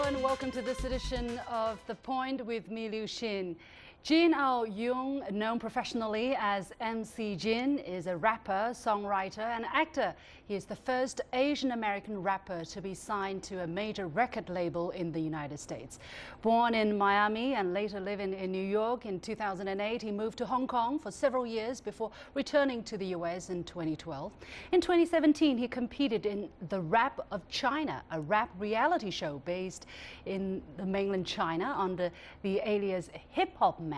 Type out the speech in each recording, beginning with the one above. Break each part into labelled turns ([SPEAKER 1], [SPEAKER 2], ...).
[SPEAKER 1] and welcome to this edition of The Point with me, Liu Xin. Jin Au-Yeung, known professionally as MC Jin, is a rapper, songwriter, and actor. He is the first Asian American rapper to be signed to a major record label in the United States. Born in Miami and later living in New York in 2008, he moved to Hong Kong for several years before returning to the US in 2012. In 2017, he competed in The Rap of China, a rap reality show based in the mainland China under the alias Hip-Hop Man.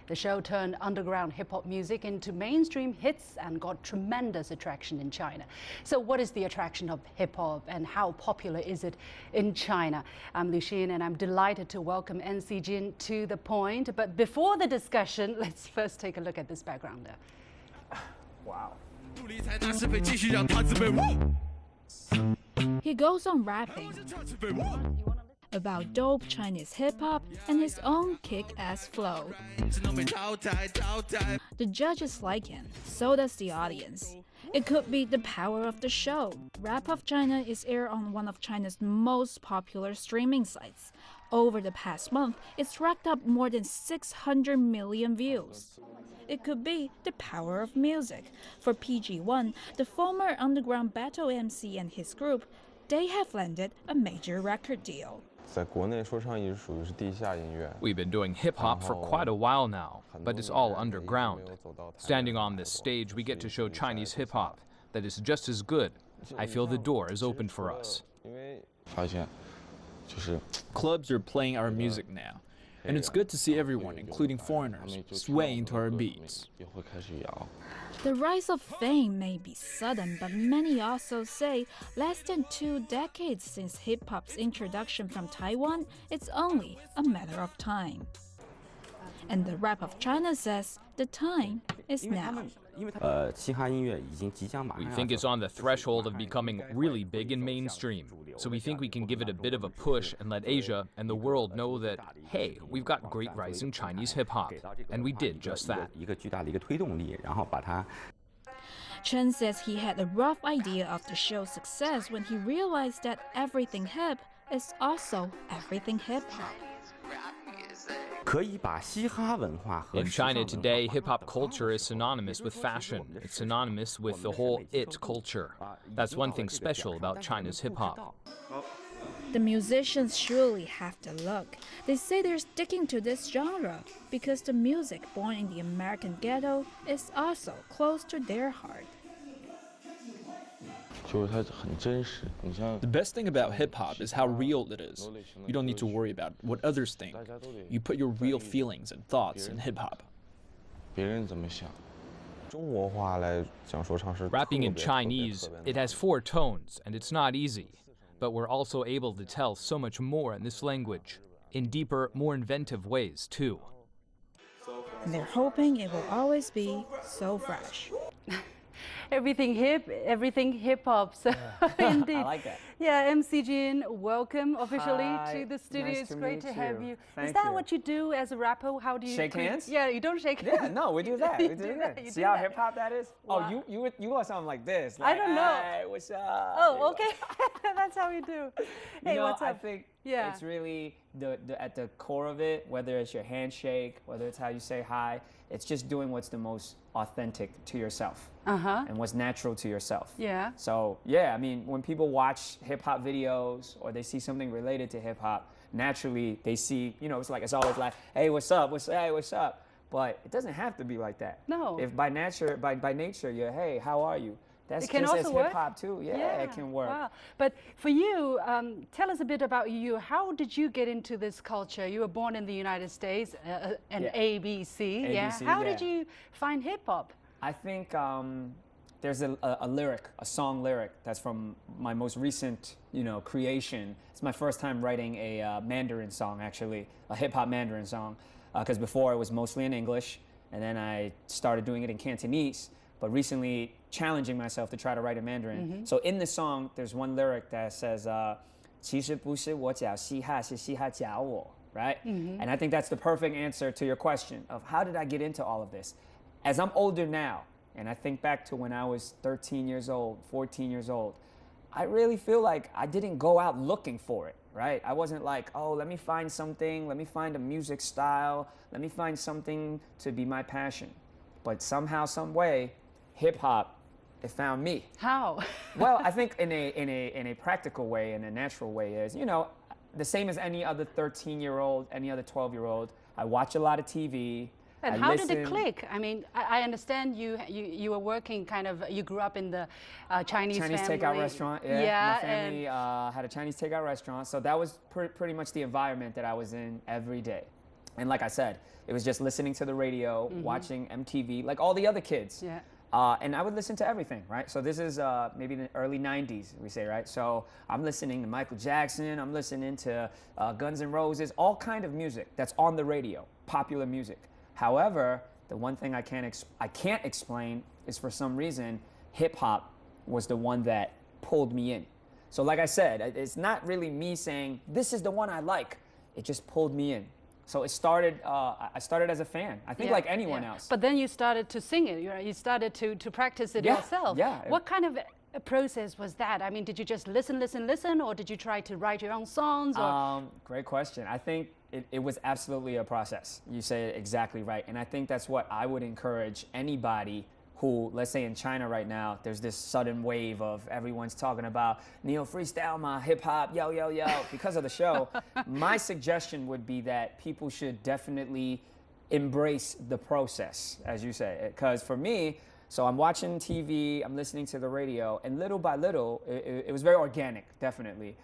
[SPEAKER 1] The show turned underground hip-hop music into mainstream hits and got tremendous attraction in China. So what is the attraction of hip-hop and how popular is it in China? I'm Liu Xin and I'm delighted to welcome MC Jin to The Point. But before the discussion, let's first take a look at this background there.
[SPEAKER 2] Wow.
[SPEAKER 3] He goes on rapping about dope Chinese hip-hop and his own kick-ass flow. The judges like him, so does the audience. It could be the power of the show. Rap of China is aired on one of China's most popular streaming sites. Over the past month, it's racked up more than 600 million views. It could be the power of music. For PG1, the former underground battle MC and his group, they have landed a major record deal.
[SPEAKER 4] We've been doing hip-hop for quite a while now, but it's all underground. Standing on this stage, we get to show Chinese hip-hop that is just as good. I feel the door is open for us.
[SPEAKER 2] Clubs are playing our music now, and it's good to see everyone, including foreigners, swaying to our beats.
[SPEAKER 3] The rise of fame may be sudden, but many also say less than 2 decades since hip-hop's introduction from Taiwan, it's only a matter of time. And the Rap of China says the time is now.
[SPEAKER 4] We think it's on the threshold of becoming really big and mainstream, so we think we can give it a bit of a push and let Asia and the world know that, hey, we've got great rising Chinese hip-hop, and we did just that.
[SPEAKER 3] Chen says he had a rough idea of the show's success when he realized that everything hip is also everything hip-hop.
[SPEAKER 4] In China today, hip-hop culture is synonymous with fashion. It's synonymous with the whole it culture. That's one thing special about China's hip-hop.
[SPEAKER 3] The musicians surely have the look. They say they're sticking to this genre because the music born in the American ghetto is also close to their heart.
[SPEAKER 2] The best thing about hip-hop is how real it is. You don't need to worry about what others think. You put your real feelings and thoughts in hip-hop.
[SPEAKER 4] Rapping in Chinese, it has 4 tones, and it's not easy. But we're also able to tell so much more in this language, in deeper, more inventive ways, too.
[SPEAKER 3] And they're hoping it will always be so fresh.
[SPEAKER 1] Everything hip-hop. So indeed.
[SPEAKER 5] I like that.
[SPEAKER 1] Yeah, MC Jin, welcome officially
[SPEAKER 5] Hi,
[SPEAKER 1] to the studio.
[SPEAKER 5] nice
[SPEAKER 1] It's
[SPEAKER 5] to
[SPEAKER 1] great
[SPEAKER 5] meet
[SPEAKER 1] to have
[SPEAKER 5] you.
[SPEAKER 1] you.
[SPEAKER 5] Thank
[SPEAKER 1] Is that
[SPEAKER 5] you.
[SPEAKER 1] what you do as a rapper? How do you
[SPEAKER 5] Shake hands?
[SPEAKER 1] Yeah, you don't shake hands.
[SPEAKER 5] Yeah, no, we do that. We do
[SPEAKER 1] do
[SPEAKER 5] that.
[SPEAKER 1] that, you
[SPEAKER 5] See
[SPEAKER 1] do
[SPEAKER 5] how
[SPEAKER 1] that.
[SPEAKER 5] hip hop that is?
[SPEAKER 1] Wow.
[SPEAKER 5] Oh, you want something like this?
[SPEAKER 1] I
[SPEAKER 5] Like,
[SPEAKER 1] don't know.
[SPEAKER 5] Hey, what's up?
[SPEAKER 1] Oh, okay. That's how we do. Hey,
[SPEAKER 5] You know,
[SPEAKER 1] what's up?
[SPEAKER 5] I think
[SPEAKER 1] Yeah.
[SPEAKER 5] it's really the at the core of it, whether it's your handshake, whether it's how you say hi, it's just doing what's the most authentic to yourself and what's natural to yourself.
[SPEAKER 1] Yeah.
[SPEAKER 5] So, yeah, I mean, when people watch hip hop videos or they see something related to hip hop, naturally they see, you know, it's always like, hey, what's up? Hey, what's up? But it doesn't have to be like that.
[SPEAKER 1] No.
[SPEAKER 5] If by nature you're, hey, how are you? That's
[SPEAKER 1] It can
[SPEAKER 5] just
[SPEAKER 1] also
[SPEAKER 5] as
[SPEAKER 1] work?
[SPEAKER 5] hip hop too. Yeah, it can work.
[SPEAKER 1] Wow. But for you, tell us a bit about you. How did you get into this culture? You were born in the United States, an
[SPEAKER 5] Yeah.
[SPEAKER 1] ABC. Yeah.
[SPEAKER 5] ABC,
[SPEAKER 1] How
[SPEAKER 5] yeah.
[SPEAKER 1] did you find hip hop?
[SPEAKER 5] I think there's a song lyric that's from my most recent, creation. It's my first time writing a Mandarin song, actually, a hip hop Mandarin song, because before it was mostly in English, and then I started doing it in Cantonese. But recently, challenging myself to try to write in Mandarin. So in the song, there's one lyric that says, 其实不是我找嘻哈，是嘻哈找我, right? And I think that's the perfect answer to your question of how did I get into all of this? As I'm older now, and I think back to when I was 13 years old, 14 years old, I really feel like I didn't go out looking for it, right? I wasn't like, oh, let me find something, let me find a music style, let me find something to be my passion. But somehow, some way, hip hop, it found me.
[SPEAKER 1] How?
[SPEAKER 5] Well, I think in a practical way, in a natural way is, you know, the same as any other 13-year-old, any other 12-year-old. I watch a lot of TV.
[SPEAKER 1] And how did it click? I mean, I understand you were working you grew up in the Chinese family.
[SPEAKER 5] Takeout restaurant, yeah. My family had a Chinese takeout restaurant, so that was pretty much the environment that I was in every day. And like I said, it was just listening to the radio, watching MTV, like all the other kids.
[SPEAKER 1] Yeah.
[SPEAKER 5] And I would listen to everything, right? So this is maybe the early 90s, we say, right? So I'm listening to Michael Jackson, I'm listening to Guns N' Roses, all kind of music that's on the radio, popular music. However, the one thing I can't explain is for some reason, hip hop was the one that pulled me in. So like I said, it's not really me saying, this is the one I like. It just pulled me in. So it started, I started as a fan, I think like anyone else.
[SPEAKER 1] But then you started to sing it, you started to practice it yourself.
[SPEAKER 5] Yeah.
[SPEAKER 1] What kind of a process was that? I mean, did you just listen, or did you try to write your own songs? Or?
[SPEAKER 5] Great question. I think it was absolutely a process. You say it exactly right. And I think that's what I would encourage anybody who, let's say in China right now, there's this sudden wave of everyone's talking about neo freestyle, ma, hip hop, yo, yo, yo, because of the show. My suggestion would be that people should definitely embrace the process, as you say. Because for me, so I'm watching TV, I'm listening to the radio, and little by little, it was very organic, definitely.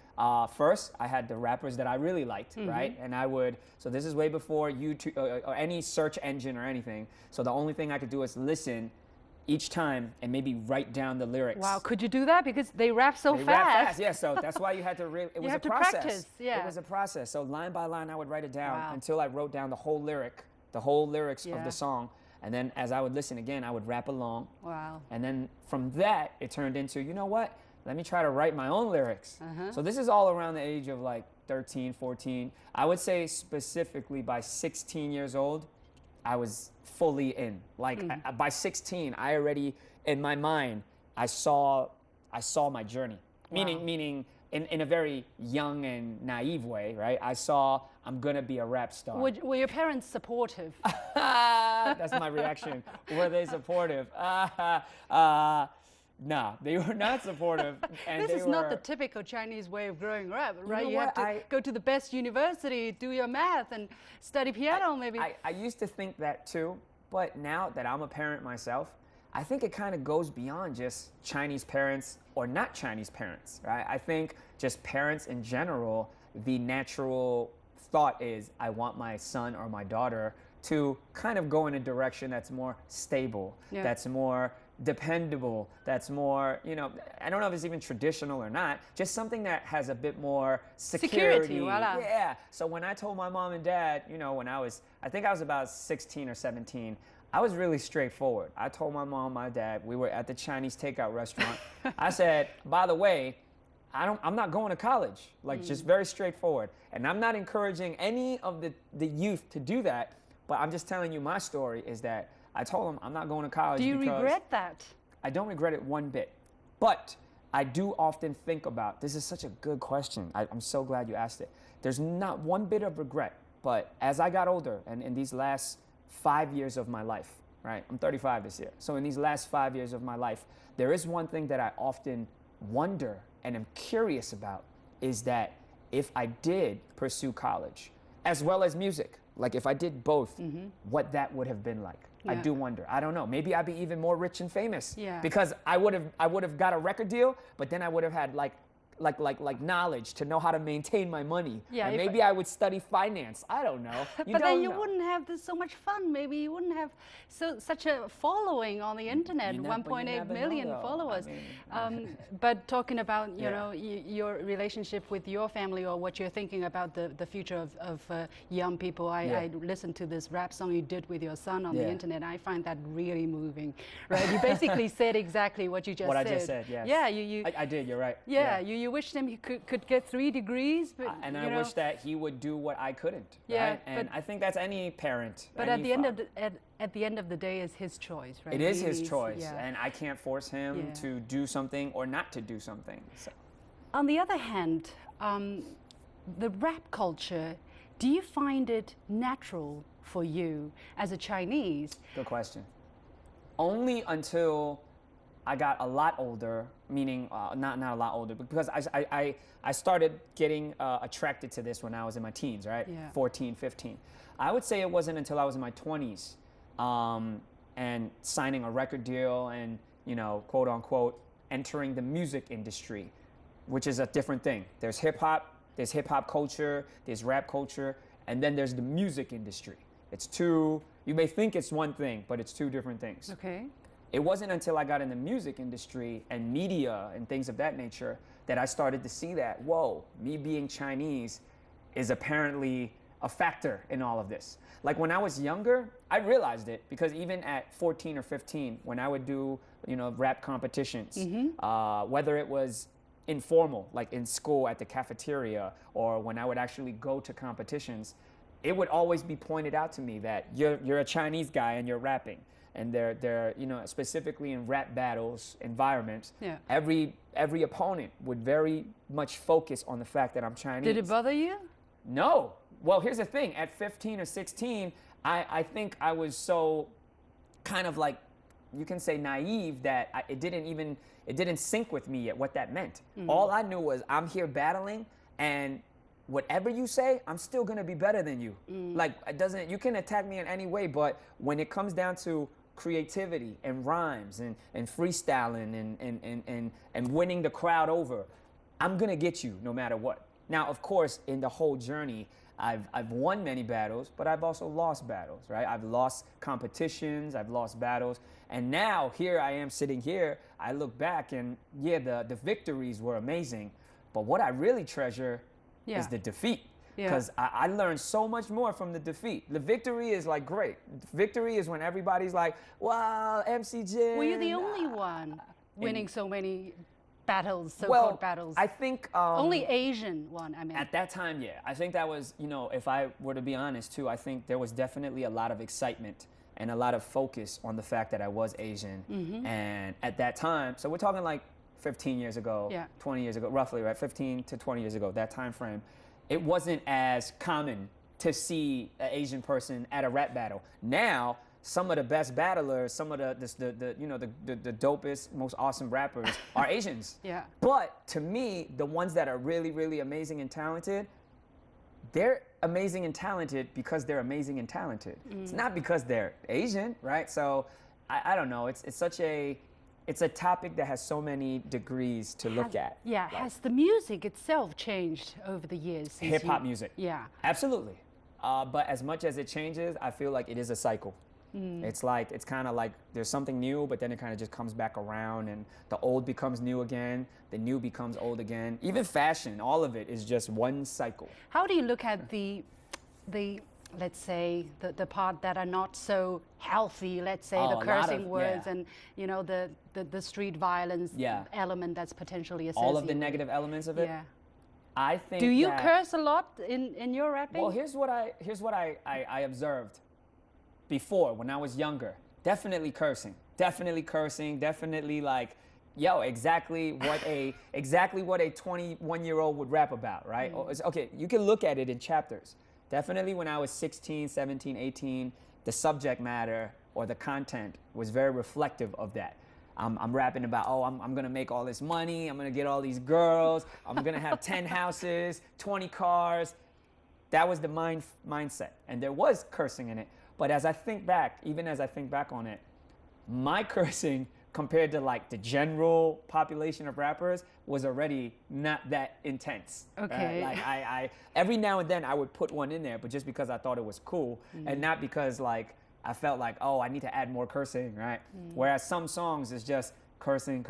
[SPEAKER 5] First, I had the rappers that I really liked, right? And so this is way before YouTube or any search engine or anything. So the only thing I could do is listen each time and maybe write down the lyrics.
[SPEAKER 1] Wow, could you do that? Because they rap so
[SPEAKER 5] fast.
[SPEAKER 1] Rap fast,
[SPEAKER 5] yeah, so that's why you had to it was a process.
[SPEAKER 1] Practice, yeah.
[SPEAKER 5] It was a process. So line by line, I would write it down until I wrote down the whole lyrics of the song. And then as I would listen again, I would rap along.
[SPEAKER 1] Wow.
[SPEAKER 5] And then from that, it turned into, you know what? Let me try to write my own lyrics. So this is all around the age of like 13, 14. I would say specifically by 16 years old, I was fully in. Like by 16, I already, in my mind, I saw my journey.
[SPEAKER 1] Wow.
[SPEAKER 5] Meaning in a very young and naive way, right? I saw I'm gonna be a rap star.
[SPEAKER 1] Were your parents supportive?
[SPEAKER 5] That's my reaction. Were they supportive? No, they were not supportive. And
[SPEAKER 1] this is not the typical Chinese way of growing up, right? You have to go to the best university, do your math, and study piano, maybe.
[SPEAKER 5] I used to think that too, but now that I'm a parent myself, I think it kind of goes beyond just Chinese parents or not Chinese parents, right? I think just parents in general, the natural thought is I want my son or my daughter to kind of go in a direction that's more stable, that's more dependable, that's more, you know, I don't know if it's even traditional or not, just something that has a bit more security.
[SPEAKER 1] Voila.
[SPEAKER 5] Yeah. So when I told my mom and dad, you know, I think I was about 16 or 17, I was really straightforward. I told my mom, my dad, we were at the Chinese takeout restaurant. I said, by the way, I'm not going to college. Like, just very straightforward. And I'm not encouraging any of the youth to do that, but I'm just telling you my story is that I told them I'm not going to college.
[SPEAKER 1] Do you regret that?
[SPEAKER 5] I don't regret it one bit. But I do often think about, this is such a good question. I'm so glad you asked it. There's not one bit of regret, but as I got older and in these last 5 years of my life, right? I'm 35 this year. So in these last 5 years of my life, there is one thing that I often wonder and am curious about is that if I did pursue college as well as music, like if I did both, what that would have been like. I do wonder. I don't know. Maybe I'd be even more rich and famous because I would have got a record deal, but then I would have had like knowledge to know how to maintain my money. Yeah, and maybe I would study finance. I don't know.
[SPEAKER 1] But then you wouldn't have so much fun. Maybe you wouldn't have such a following on the internet. 1.8 million followers. I mean, but talking about you know your relationship with your family or what you're thinking about the future of young people. I listened to this rap song you did with your son on the internet. I find that really moving. Right? You basically said exactly what you just said.
[SPEAKER 5] What I just said. Yes.
[SPEAKER 1] Yeah. I
[SPEAKER 5] did. You're right.
[SPEAKER 1] Yeah. You wished him he could get 3 degrees, but
[SPEAKER 5] and I wish that he would do what I couldn't.
[SPEAKER 1] Yeah,
[SPEAKER 5] right? And I think that's any parent.
[SPEAKER 1] But at the end of the day, it's his choice, right?
[SPEAKER 5] It is his choice, and I can't force him to do something or not to do something. So.
[SPEAKER 1] On the other hand, the rap culture, do you find it natural for you as a Chinese?
[SPEAKER 5] Good question. Only until I got a lot older, meaning not a lot older, but because I started getting attracted to this when I was in my teens, right?
[SPEAKER 1] Yeah.
[SPEAKER 5] 14, 15. I would say it wasn't until I was in my 20s and signing a record deal and, you know, quote unquote, entering the music industry, which is a different thing. There's hip hop culture, there's rap culture, and then there's the music industry. It's two, you may think it's one thing, but it's two different things.
[SPEAKER 1] Okay.
[SPEAKER 5] It wasn't until I got in the music industry and media and things of that nature that I started to see that, whoa, me being Chinese is apparently a factor in all of this. Like when I was younger, I realized it because even at 14 or 15, when I would do, you know, rap competitions, whether it was informal, like in school at the cafeteria, or when I would actually go to competitions, it would always be pointed out to me that you're a Chinese guy and you're rapping. And they're you know, specifically in rap battles environments,
[SPEAKER 1] Yeah.
[SPEAKER 5] every opponent would very much focus on the fact that I'm Chinese.
[SPEAKER 1] Did it bother you?
[SPEAKER 5] No. Well, here's the thing. At 15 or 16, I think I was so kind of like, you can say naive that it didn't sync with me yet what that meant. All I knew was I'm here battling, and whatever you say, I'm still gonna be better than you. Like it doesn't, you can attack me in any way, but when it comes down to creativity and rhymes and freestyling and winning the crowd over, I'm gonna get you no matter what. Now, of course, in the whole journey, I've won many battles, but I've also lost battles, right? I've lost competitions, I've lost battles, and now here I am sitting here, I look back and yeah, the victories were amazing, but what I really treasure is the defeat. Because I learned so much more from the defeat. The victory is like great. Victory is when everybody's like, wow, MC Jin.
[SPEAKER 1] Were you the only one winning so many battles, so-called battles?
[SPEAKER 5] I think...
[SPEAKER 1] only Asian one, I mean.
[SPEAKER 5] At that time, yeah. I think that was, you know, if I were to be honest too, I think there was definitely a lot of excitement and a lot of focus on the fact that I was Asian. And at that time, so we're talking like 15 years ago, 20 years ago, roughly, right? 15 to 20 years ago, that time frame. It wasn't as common to see an Asian person at a rap battle. Now, some of the best battlers, some of the you know, the dopest, most awesome rappers are Asians.
[SPEAKER 1] Yeah.
[SPEAKER 5] But to me, the ones that are really, really amazing and talented, they're amazing and talented because they're amazing and talented. It's not because they're Asian, right? So I don't know. It's a topic that has so many degrees to look at.
[SPEAKER 1] Yeah, has the music itself changed over the years?
[SPEAKER 5] Hip-hop music.
[SPEAKER 1] Yeah.
[SPEAKER 5] Absolutely. But as much as it changes, I feel like it is a cycle. It's kind of like there's something new, but then it kind of just comes back around, and the old becomes new again, the new becomes old again. Even fashion, all of it is just one cycle.
[SPEAKER 1] How do you look at the let's say, the part that are not so healthy, let's say, the cursing words and, you know, the street violence element that's potentially associated.
[SPEAKER 5] All of the negative elements of it?
[SPEAKER 1] Yeah.
[SPEAKER 5] I think
[SPEAKER 1] Do you curse a lot in your rapping?
[SPEAKER 5] Well, here's what I observed before when I was younger. Definitely cursing. Definitely like, yo, exactly what a 21-year-old would rap about, right? Okay, you can look at it in chapters. Definitely when I was 16, 17, 18, the subject matter or the content was very reflective of that. I'm rapping about, oh, I'm gonna make all this money, I'm gonna get all these girls, I'm gonna have 10 houses, 20 cars. That was the mindset, and there was cursing in it. But as I think back, even as I think back on it, my cursing compared to like the general population of rappers was already not that intense.
[SPEAKER 1] Okay.
[SPEAKER 5] Like I every now and then I would put one in there, but just because I thought it was cool and not because like I felt like, oh, I need to add more cursing, right? Whereas some songs is just cursing.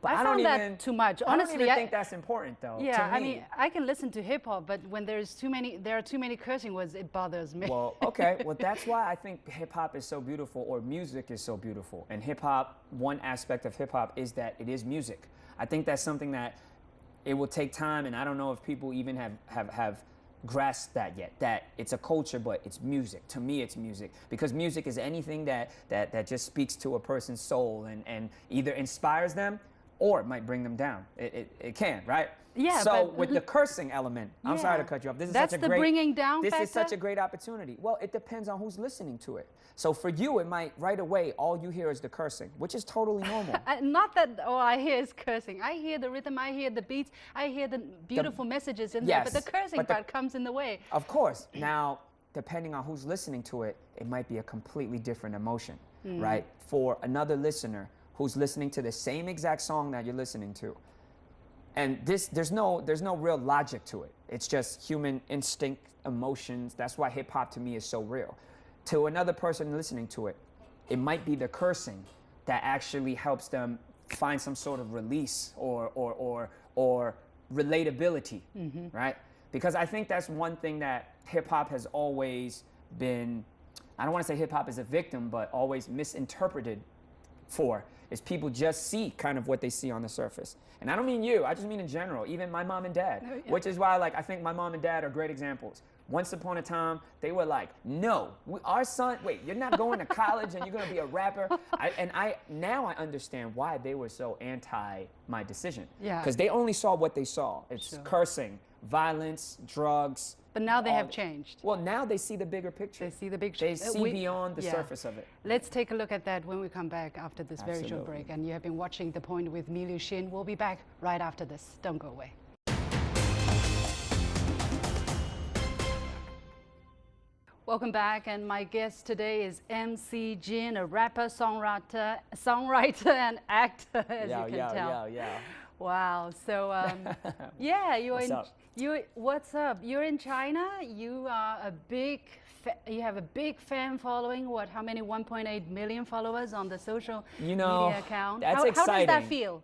[SPEAKER 5] But I don't
[SPEAKER 1] found that
[SPEAKER 5] even,
[SPEAKER 1] too much.
[SPEAKER 5] I
[SPEAKER 1] Honestly,
[SPEAKER 5] don't even think that's important though.
[SPEAKER 1] Yeah,
[SPEAKER 5] to me.
[SPEAKER 1] I mean, I can listen to hip hop, but when there are too many cursing words, it bothers me.
[SPEAKER 5] Well, okay. Well, that's why I think hip hop is so beautiful, or music is so beautiful. And hip hop, one aspect of hip hop is that it is music. I think that's something that it will take time, and I don't know if people even have grasped that yet. That it's a culture, but it's music. To me, it's music, because music is anything that just speaks to a person's soul and either inspires them or it might bring them down. It can, right?
[SPEAKER 1] Yeah,
[SPEAKER 5] so
[SPEAKER 1] but-
[SPEAKER 5] with the cursing element, I'm sorry to cut you off. This is
[SPEAKER 1] That's
[SPEAKER 5] such a
[SPEAKER 1] the
[SPEAKER 5] great,
[SPEAKER 1] bringing down
[SPEAKER 5] This is
[SPEAKER 1] factor?
[SPEAKER 5] such a great opportunity. Well, it depends on who's listening to it. So for you, it might right away all you hear is the cursing, which is totally normal.
[SPEAKER 1] Not that all I hear is cursing. I hear the rhythm, I hear the beats, I hear the beautiful messages in there, but the cursing part comes in the way.
[SPEAKER 5] Of course. Now, depending on who's listening to it, it might be a completely different emotion, right? For another listener who's listening to the same exact song that you're listening to, and there's no real logic to it. It's just human instinct, emotions. That's why hip hop to me is so real. To another person listening to it, it might be the cursing that actually helps them find some sort of release or relatability, right? Because I think that's one thing that hip hop has always been, I don't want to say hip hop is a victim, but always misinterpreted for, is people just see kind of what they see on the surface. And I don't mean you, I just mean in general, even my mom and dad, which is why I think my mom and dad are great examples. Once upon a time, they were like, no, our son, wait, you're not going to college and you're going to be a rapper. Now I understand why they were so anti my decision.
[SPEAKER 1] Yeah.
[SPEAKER 5] Because they only saw what they saw. It's cursing, violence, drugs.
[SPEAKER 1] But now they have changed.
[SPEAKER 5] Well, now they see the bigger picture.
[SPEAKER 1] They see the big picture.
[SPEAKER 5] They see beyond the surface of it.
[SPEAKER 1] Let's take a look at that when we come back after this very short
[SPEAKER 5] Absolutely.
[SPEAKER 1] break. And you have been watching The Point with me, Liu Xin. We'll be back right after this. Don't go away. Welcome back, and my guest today is MC Jin, a rapper, songwriter, and actor, as you can tell.
[SPEAKER 5] Yeah.
[SPEAKER 1] Wow. So, yeah,
[SPEAKER 5] What's up?
[SPEAKER 1] What's up? You're in China. You are you have a big fan following. What? How many? 1.8 million followers on the social media account.
[SPEAKER 5] That's
[SPEAKER 1] how
[SPEAKER 5] exciting.
[SPEAKER 1] does that feel?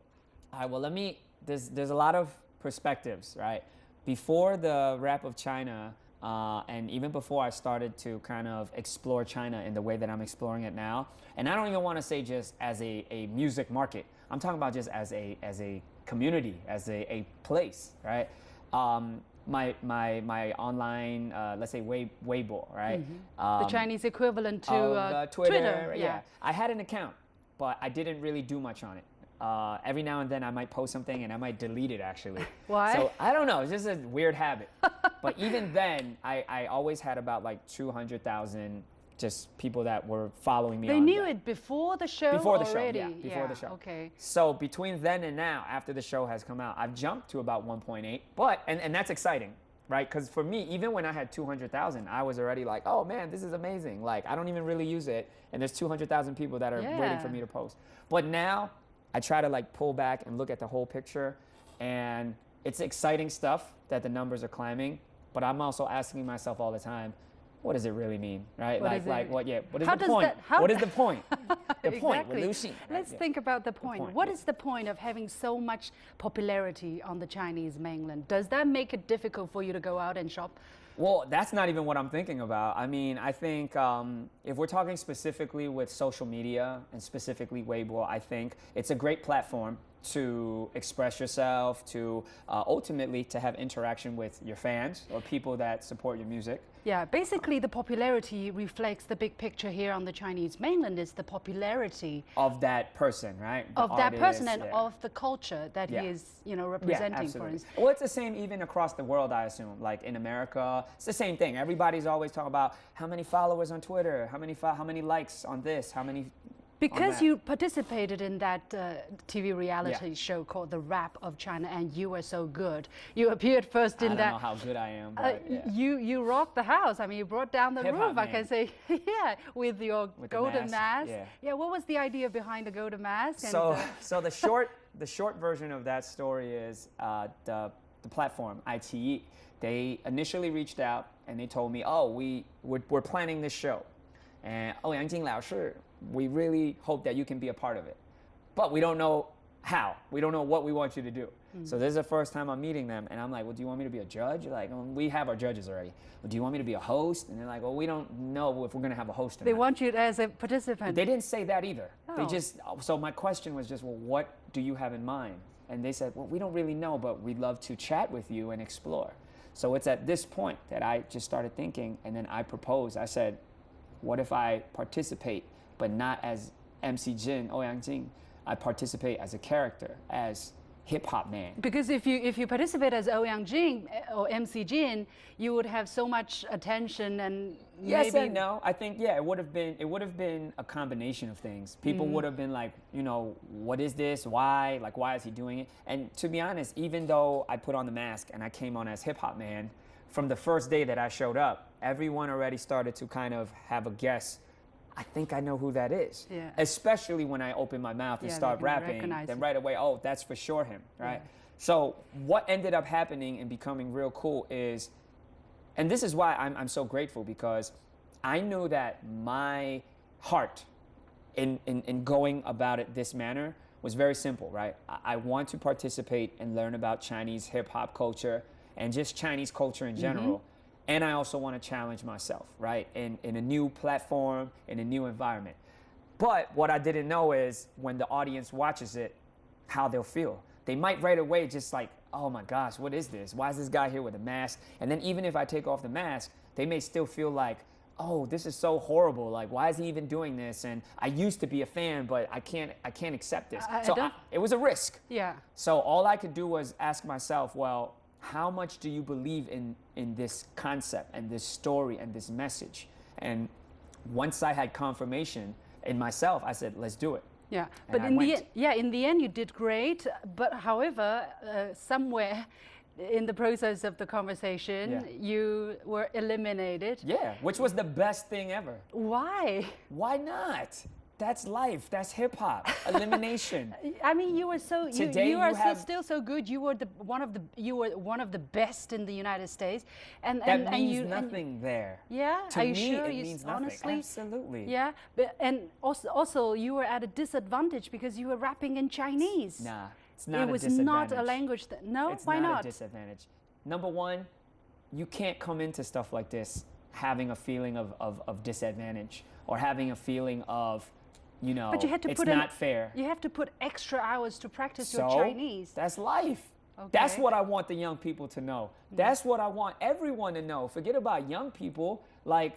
[SPEAKER 5] All right, well, there's a lot of perspectives, right? Before the rap of China, and even before I started to kind of explore China in the way that I'm exploring it now, and I don't even want to say just as a music market. I'm talking about just as a community, as a place, right? My online, let's say Weibo, right?
[SPEAKER 1] The Chinese equivalent to
[SPEAKER 5] Twitter. Yeah, I had an account, but I didn't really do much on it. Every now and then I might post something and I might delete it actually.
[SPEAKER 1] Why?
[SPEAKER 5] So I don't know, it's just a weird habit. But even then, I always had about like 200,000 just people that were following me.
[SPEAKER 1] They
[SPEAKER 5] on
[SPEAKER 1] knew
[SPEAKER 5] that.
[SPEAKER 1] it before the show
[SPEAKER 5] Before the
[SPEAKER 1] already?
[SPEAKER 5] show, yeah, before the show.
[SPEAKER 1] Okay.
[SPEAKER 5] So between then and now, after the show has come out, I've jumped to about 1.8. But, and that's exciting, right? Because for me, even when I had 200,000, I was already like, oh man, this is amazing. Like, I don't even really use it. And there's 200,000 people that are waiting for me to post. But now, I try to like pull back and look at the whole picture. And it's exciting stuff that the numbers are climbing. But I'm also asking myself all the time, what does it really mean, right? What is the point? What is the point? The point with Liu Xin.
[SPEAKER 1] Let's think about the point. What is the point of having so much popularity on the Chinese mainland? Does that make it difficult for you to go out and shop?
[SPEAKER 5] Well, that's not even what I'm thinking about. I mean, I think if we're talking specifically with social media and specifically Weibo, I think it's a great platform to express yourself, to ultimately to have interaction with your fans or people that support your music.
[SPEAKER 1] Yeah, basically the popularity reflects the big picture here on the Chinese mainland. It's the popularity
[SPEAKER 5] of that person, right?
[SPEAKER 1] Of that person and of the culture that he is, representing, for instance.
[SPEAKER 5] Well, it's the same even across the world, I assume. Like in America, it's the same thing. Everybody's always talking about how many followers on Twitter, how many likes on this, how many.
[SPEAKER 1] Because you participated in that TV reality show called The Rap of China, and you were so good. You appeared first in that.
[SPEAKER 5] I don't know how good I am, but
[SPEAKER 1] you rocked the house. I mean, you brought down the
[SPEAKER 5] Hip-hop,
[SPEAKER 1] roof, I can say. with your golden mask.
[SPEAKER 5] Yeah,
[SPEAKER 1] what was the idea behind the golden mask?
[SPEAKER 5] So the short version of that story is the platform, iQIYI. They initially reached out and they told me, oh, we're planning this show. And Au-Yeung Lao Shi, we really hope that you can be a part of it. But we don't know how. We don't know what we want you to do. So this is the first time I'm meeting them. And I'm like, well, do you want me to be a judge? Like, we have our judges already. Well, do you want me to be a host? And they're like, well, we don't know if we're going to have a host or
[SPEAKER 1] They
[SPEAKER 5] not.
[SPEAKER 1] want you as a participant.
[SPEAKER 5] They didn't say that either. They
[SPEAKER 1] Oh.
[SPEAKER 5] just, so my question was just, well, what do you have in mind? And they said, well, we don't really know, but we'd love to chat with you and explore. So it's at this point that I just started thinking, and then I proposed. I said, what if I participate, but not as MC Jin, Au-Yeung, I participate as a character, as hip-hop man.
[SPEAKER 1] Because if you participate as Au-Yeung Jin or MC Jin, you would have so much attention and
[SPEAKER 5] Yes
[SPEAKER 1] maybe...
[SPEAKER 5] and no. I think it would have been a combination of things. People would have been like, what is this? Why? Like, why is he doing it? And to be honest, even though I put on the mask and I came on as hip-hop man, from the first day that I showed up, everyone already started to kind of have a guess. I think I know who that is.
[SPEAKER 1] Yeah.
[SPEAKER 5] Especially when I open my mouth and start rapping, then right away, oh, that's for sure him, right?
[SPEAKER 1] Yeah.
[SPEAKER 5] So what ended up happening and becoming real cool is, and this is why I'm so grateful, because I knew that my heart in going about it this manner was very simple, right? I want to participate and learn about Chinese hip hop culture and just Chinese culture in general. And I also want to challenge myself, right? In a new platform, in a new environment. But what I didn't know is when the audience watches it, how they'll feel. They might right away just like, oh my gosh, what is this? Why is this guy here with a mask? And then even if I take off the mask, they may still feel like, oh, this is so horrible. Like, why is he even doing this? And I used to be a fan, but I can't accept this. It was a risk.
[SPEAKER 1] Yeah.
[SPEAKER 5] So all I could do was ask myself, well, how much do you believe in this concept and this story and this message? And once I had confirmation in myself, I said, let's do it.
[SPEAKER 1] Yeah,
[SPEAKER 5] And
[SPEAKER 1] but in the end, you did great. But however, somewhere in the process of the conversation, you were eliminated.
[SPEAKER 5] Yeah, which was the best thing ever.
[SPEAKER 1] Why?
[SPEAKER 5] Why not? That's life. That's hip hop. Elimination.
[SPEAKER 1] I mean, you were so
[SPEAKER 5] Today
[SPEAKER 1] you are
[SPEAKER 5] you have-
[SPEAKER 1] still so good. You were one of the best in the United States, and
[SPEAKER 5] That means
[SPEAKER 1] you
[SPEAKER 5] nothing there.
[SPEAKER 1] Yeah,
[SPEAKER 5] To
[SPEAKER 1] are you
[SPEAKER 5] me,
[SPEAKER 1] sure?
[SPEAKER 5] it means nothing.
[SPEAKER 1] Honestly,
[SPEAKER 5] Absolutely.
[SPEAKER 1] Yeah, but and also you were at a disadvantage because you were rapping in Chinese.
[SPEAKER 5] Nah, it's not
[SPEAKER 1] It
[SPEAKER 5] a
[SPEAKER 1] was
[SPEAKER 5] disadvantage.
[SPEAKER 1] not a language. No,
[SPEAKER 5] It's
[SPEAKER 1] why
[SPEAKER 5] not
[SPEAKER 1] not?
[SPEAKER 5] a disadvantage. Number one, you can't come into stuff like this having a feeling of disadvantage or having a feeling of,
[SPEAKER 1] But you had to
[SPEAKER 5] it's
[SPEAKER 1] put
[SPEAKER 5] not fair.
[SPEAKER 1] You have to put extra hours to practice
[SPEAKER 5] So,
[SPEAKER 1] your Chinese.
[SPEAKER 5] that's life.
[SPEAKER 1] Okay.
[SPEAKER 5] That's what I want the young people to know. That's what I want everyone to know. Forget about young people, like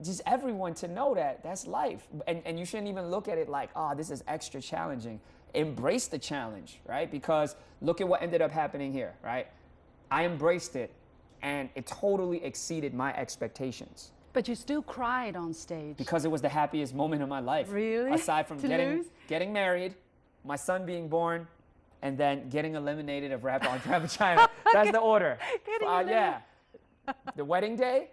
[SPEAKER 5] just everyone to know that that's life. And you shouldn't even look at it like, oh, this is extra challenging. Embrace the challenge, right? Because look at what ended up happening here, right? I embraced it and it totally exceeded my expectations.
[SPEAKER 1] But you still cried on stage.
[SPEAKER 5] Because it was the happiest moment of my life.
[SPEAKER 1] Really?
[SPEAKER 5] Aside from
[SPEAKER 1] To lose?
[SPEAKER 5] getting married, my son being born, and then getting eliminated of Rap on Rap China. That's the order. Yeah. The wedding day,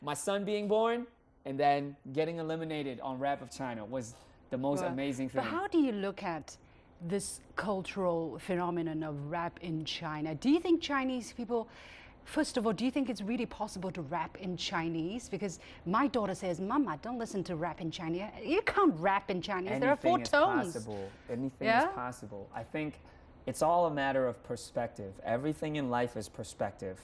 [SPEAKER 5] my son being born, and then getting eliminated on Rap of China was the most amazing thing.
[SPEAKER 1] But how do you look at this cultural phenomenon of rap in China? Do you think Chinese people... First of all, do you think it's really possible to rap in Chinese? Because my daughter says, Mama, don't listen to rap in Chinese. You can't rap in Chinese. There are 4 tones.
[SPEAKER 5] Possible. Anything is possible. I think it's all a matter of perspective. Everything in life is perspective.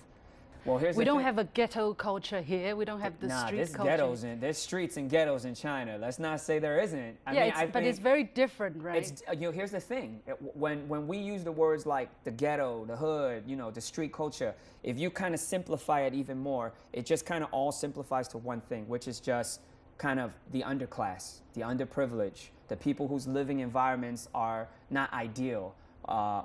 [SPEAKER 5] Well,
[SPEAKER 1] we don't have a ghetto culture here. We don't have the street culture.
[SPEAKER 5] There's streets and ghettos in China. Let's not say there isn't.
[SPEAKER 1] But it's very different, right?
[SPEAKER 5] Here's the thing. When we use the words like the ghetto, the hood, the street culture, if you kind of simplify it even more, it just kind of all simplifies to one thing, which is just kind of the underclass, the underprivileged, the people whose living environments are not ideal,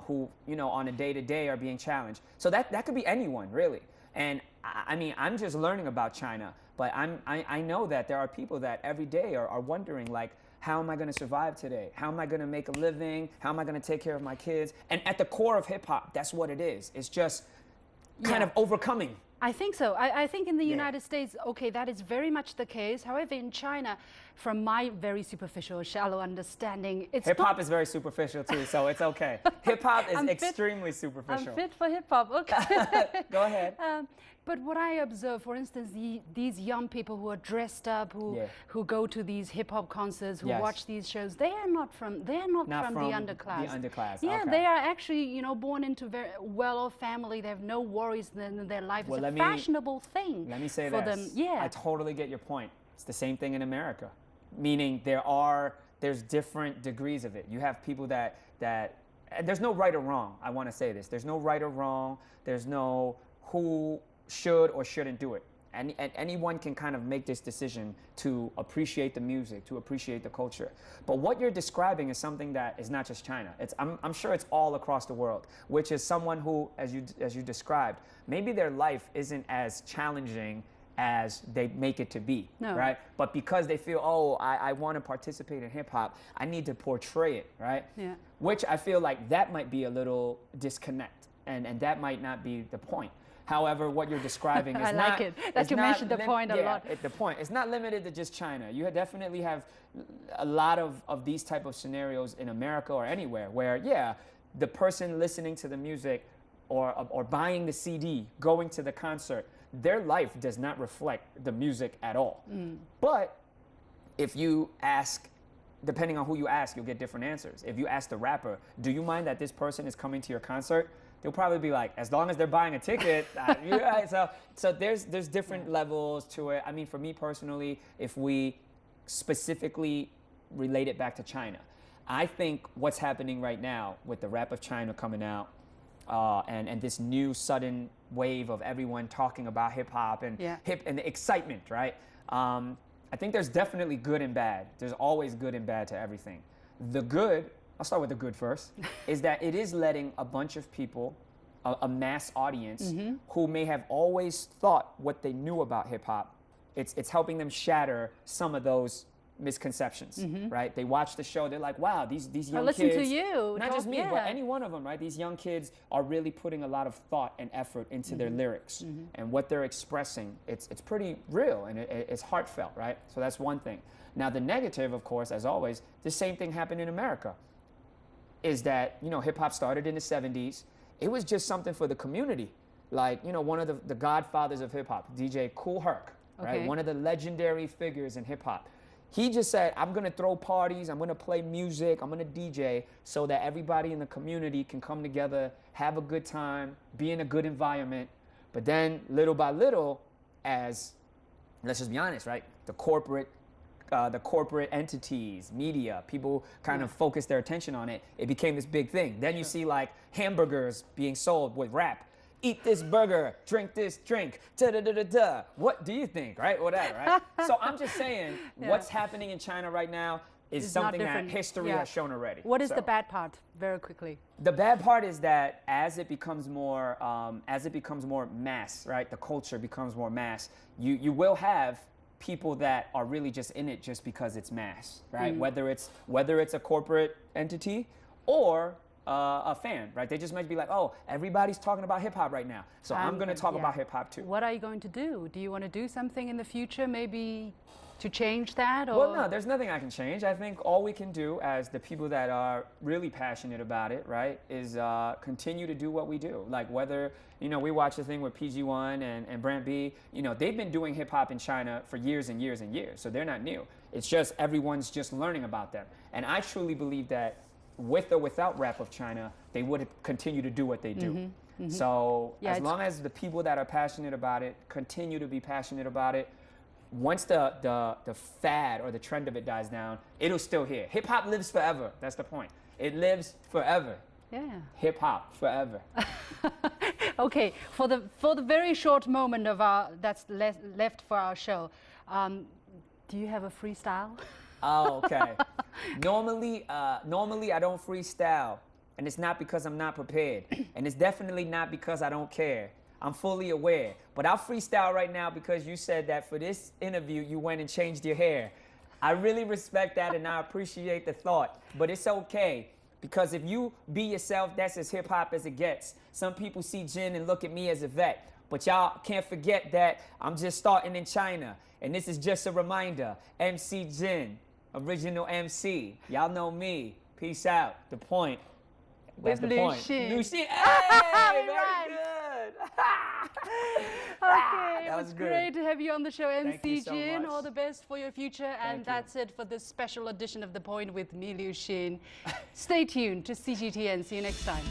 [SPEAKER 5] who, on a day-to-day are being challenged. So that could be anyone, really. And I mean, I'm just learning about China, but I know that there are people that every day are wondering, like, how am I going to survive today? How am I going to make a living? How am I going to take care of my kids? And at the core of hip hop, that's what it is. It's just kind of overcoming.
[SPEAKER 1] I think so. I think in the United States, okay, that is very much the case. However, in China, from my very superficial, shallow understanding, it's
[SPEAKER 5] hip hop is very superficial too, so it's okay. Hip hop is extremely superficial.
[SPEAKER 1] I'm fit for hip hop. Okay.
[SPEAKER 5] Go ahead.
[SPEAKER 1] But what I observe, for instance, these young people who are dressed up, who go to these hip hop concerts, who watch these shows, they are not from the underclass.
[SPEAKER 5] The underclass.
[SPEAKER 1] Yeah,
[SPEAKER 5] okay.
[SPEAKER 1] they are actually, born into very well-off family. They have no worries in their life. It's a fashionable thing.
[SPEAKER 5] Let me say
[SPEAKER 1] for
[SPEAKER 5] this.
[SPEAKER 1] them. Yeah.
[SPEAKER 5] I totally get your point. It's the same thing in America, meaning there's different degrees of it. You have people that there's no right or wrong. I want to say this. There's no right or wrong. There's no who should or shouldn't do it. and anyone can kind of make this decision to appreciate the music, to appreciate the culture. But what you're describing is something that is not just China. I'm sure it's all across the world, which is someone who, as you described, maybe their life isn't as challenging as they make it to be, right? But because they feel, oh, I want to participate in hip hop, I need to portray it, right?
[SPEAKER 1] Yeah.
[SPEAKER 5] Which I feel like that might be a little disconnect, and that might not be the point. However, what you're describing is
[SPEAKER 1] I like it that you mentioned the point a lot.
[SPEAKER 5] The point. It's not limited to just China. You definitely have a lot of these type of scenarios in America or anywhere where, yeah, the person listening to the music or buying the CD, going to the concert, their life does not reflect the music at all. But if you ask, depending on who you ask, you'll get different answers. If you ask the rapper, do you mind that this person is coming to your concert? They'll probably be like, as long as they're buying a ticket, right? So there's different levels to it. I mean, for me personally, if we specifically relate it back to China, I think what's happening right now with the Rap of China coming out, and this new sudden wave of everyone talking about hip hop and and the excitement, right? I think there's definitely good and bad. There's always good and bad to everything. The good, I'll start with the good first, is that it is letting a bunch of people, a mass audience, who may have always thought what they knew about hip hop, it's helping them shatter some of those misconceptions, right? They watch the show, they're like, wow, these young kids.
[SPEAKER 1] Listen to you.
[SPEAKER 5] Not just me, but any one of them, right? These young kids are really putting a lot of thought and effort into their lyrics. And what they're expressing, it's pretty real and it's heartfelt, right? So that's one thing. Now the negative, of course, as always, the same thing happened in America, is that, hip hop started in the 70s. It was just something for the community. Like, one of the godfathers of hip hop, DJ Kool Herc, right? One of the legendary figures in hip hop. He just said, I'm going to throw parties, I'm going to play music, I'm going to DJ so that everybody in the community can come together, have a good time, be in a good environment. But then little by little, as, let's just be honest, right? The corporate entities, media, people kind of focus their attention on it. It became this big thing. Then you see like hamburgers being sold with rap. Eat this burger, drink this drink, da-da-da-da-da. What do you think, right? Whatever, right? So I'm just saying, what's happening in China right now is something that history has shown already.
[SPEAKER 1] What is the bad part, very quickly?
[SPEAKER 5] The bad part is that as it becomes more mass, right? The culture becomes more mass. You will have people that are really just in it just because it's mass, right? Whether it's a corporate entity or a fan, right? They just might be like, oh, everybody's talking about hip hop right now, so I'm going to talk about hip hop too.
[SPEAKER 1] What are you going to do? Do you want to do something in the future, maybe to change that? Or?
[SPEAKER 5] Well, no, there's nothing I can change. I think all we can do as the people that are really passionate about it, right, is continue to do what we do. Like whether, we watch the thing with PG1 and Brand B, they've been doing hip hop in China for years and years and years, so they're not new. It's just everyone's just learning about them. And I truly believe that with or without Rap of China, they would continue to do what they do. So as long as the people that are passionate about it continue to be passionate about it, once the fad or the trend of it dies down, it'll still here. Hip hop lives forever. That's the point. It lives forever.
[SPEAKER 1] Yeah.
[SPEAKER 5] Hip hop forever.
[SPEAKER 1] Okay. For the very short moment that's left for our show, do you have a freestyle?
[SPEAKER 5] Oh, okay. Normally I don't freestyle, and it's not because I'm not prepared, and it's definitely not because I don't care. I'm fully aware, but I'll freestyle right now because you said that for this interview you went and changed your hair. I really respect that and I appreciate the thought, but it's okay because if you be yourself, that's as hip hop as it gets. Some people see Jin and look at me as a vet, but y'all can't forget that I'm just starting in China, and this is just a reminder. MC Jin, original MC. Y'all know me. Peace out. The point. That's the point. Liu Xin. Hey, very good.
[SPEAKER 1] Okay, it was great to have you on the show, MC
[SPEAKER 5] much.
[SPEAKER 1] Jin. All the best for your future. And that's it for this special edition of The Point with me, Liu Xin. Stay tuned to CGTN. See you next time.